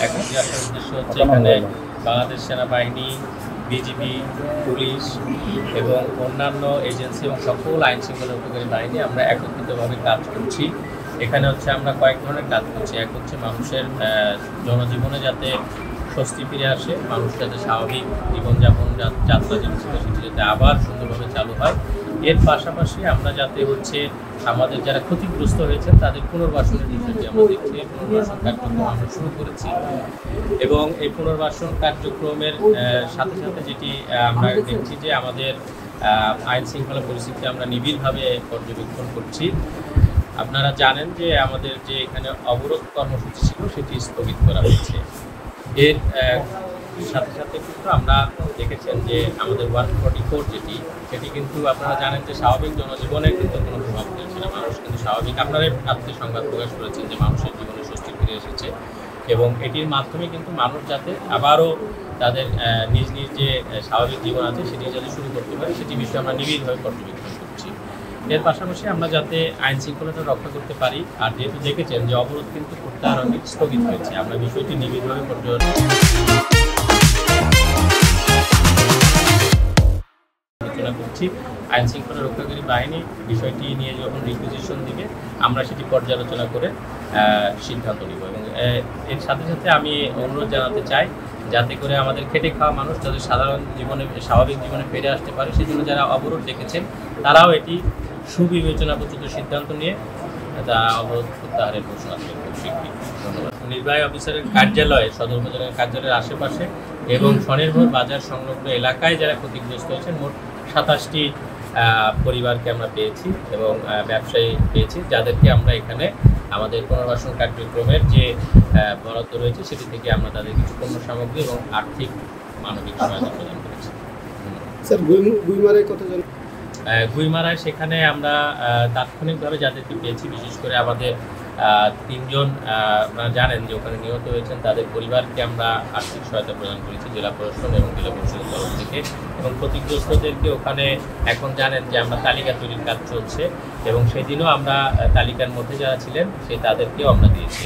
এখন আসার উদ্দেশ্য হচ্ছে এখানে বাংলাদেশ সেনাবাহিনী, বিজিবি, পুলিশ এবং অন্যান্য এজেন্সি এবং সকল আইন শৃঙ্খলা রক্ষাকারী বাহিনী আমরা একত্রিতভাবে কাজ করছি। এখানে হচ্ছে আমরা কয়েক ধরনের কাজ করছি। এক হচ্ছে মানুষের জনজীবনে যাতে স্বস্তি ফিরে আসে, মানুষ যাতে স্বাভাবিক জীবনযাপন যাত্রা যেটি ছিল সেটি যাতে আবার সুন্দরভাবে চালু হয়। এর পাশাপাশি আমরা যাতে হচ্ছে আমাদের যারা ক্ষতিগ্রস্ত হয়েছেন তাদের পুনর্বাসনের বিষয়টি আমরা দেখছি। পুনর্বাসন কার্যক্রম আমরা শুরু করেছি এবং এই পুনর্বাসন কার্যক্রমের সাথে সাথে যেটি আমরা দেখছি যে আমাদের আইন শৃঙ্খলা পরিস্থিতি আমরা নিবিড়ভাবে পর্যবেক্ষণ করছি। আপনারা জানেন যে আমাদের যে এখানে অবরোধ কর্মসূচি ছিল সেটি স্থগিত করা হয়েছে। এর সাথে সাথে কিন্তু আমরা দেখেছেন যে আমাদের 144 সেটি কিন্তু আপনারা জানেন যে স্বাভাবিক জনজীবনে কিন্তু কোনো প্রভাব ফেলছে না। মানুষ কিন্তু স্বাভাবিক, আপনারাই আজকে সংবাদ প্রকাশ করেছেন যে মানুষের জীবনে স্বস্তি ফিরে এসেছে এবং এটির মাধ্যমে কিন্তু মানুষ যাতে আবারও তাদের নিজ নিজ যে স্বাভাবিক জীবন আছে সেটি যাতে শুরু করতে পারে সেটি বিষয়ে আমরা নিবিড়ভাবে পর্যবেক্ষণ করছি। এর পাশাপাশি আমরা যাতে আইন শৃঙ্খলাটা রক্ষা করতে পারি, আর যেহেতু দেখেছেন যে অবরোধ কিন্তু প্রত্যাহারণে স্থগিত হয়েছে, আমরা বিষয়টি নিবিড়ভাবে পর্যালোচনা করছি। আইন শৃঙ্খলা রক্ষাকারী বাহিনী বিষয়টি নিয়ে যখন রিকুইজিশন দিবে আমরা সেটি পর্যালোচনা করে সিদ্ধান্ত নিব এবং এর সাথে সাথে আমি অনুরোধ জানাতে চাই যাতে করে আমাদের খেটে খাওয়া মানুষ তাদের সাধারণ জীবনে স্বাভাবিক জীবনে ফিরে আসতে পারে। সেই জন্য যারা অবরোধ দেখেছেন তারাও এটি সুবিবেচনাপ্রচুত সিদ্ধান্ত নিয়ে তা অবরোধ প্রত্যাহারের ঘোষণা দেবেন খুব শীঘ্রই। ধন্যবাদ। নির্বাহী অফিসারের কার্যালয়ে, সদর উপজেলার কার্যালয়ের আশেপাশে এবং স্বনির্ভর বাজার সংলগ্ন এলাকায় যারা ক্ষতিগ্রস্ত হয়েছেন মোট 27টি পরিবারকে আমরা পেয়েছি এবং ব্যবসায়ী পেয়েছি, যাদেরকে আমরা এখানে আমাদের পুনর্বাসন কার্যক্রমের যে বরাদ্দ রয়েছে সেটি থেকে আমরা তাদের কিছু পণ্য সামগ্রী এবং আর্থিক মানবিক সহায়তা প্রদান করেছি। স্যার, গুইমারায় কতজন? গুইমারায় সেখানে আমরা তাৎক্ষণিকভাবে যাদেরকে পেয়েছি, বিশেষ করে আমাদের 3জন আপনারা জানেন যে ওখানে নিহত হয়েছেন, তাদের পরিবারকে আমরা আর্থিক সহায়তা প্রদান করেছি জেলা প্রশাসন এবং জেলা পরিষদের তরফ থেকে। এবং ক্ষতিগ্রস্তদেরকে ওখানে এখন জানেন যে আমরা তালিকা তৈরির কাজ চলছে এবং সেদিনও আমরা তালিকার মধ্যে যারা ছিলেন তাদেরকেও আমরা দিয়েছি।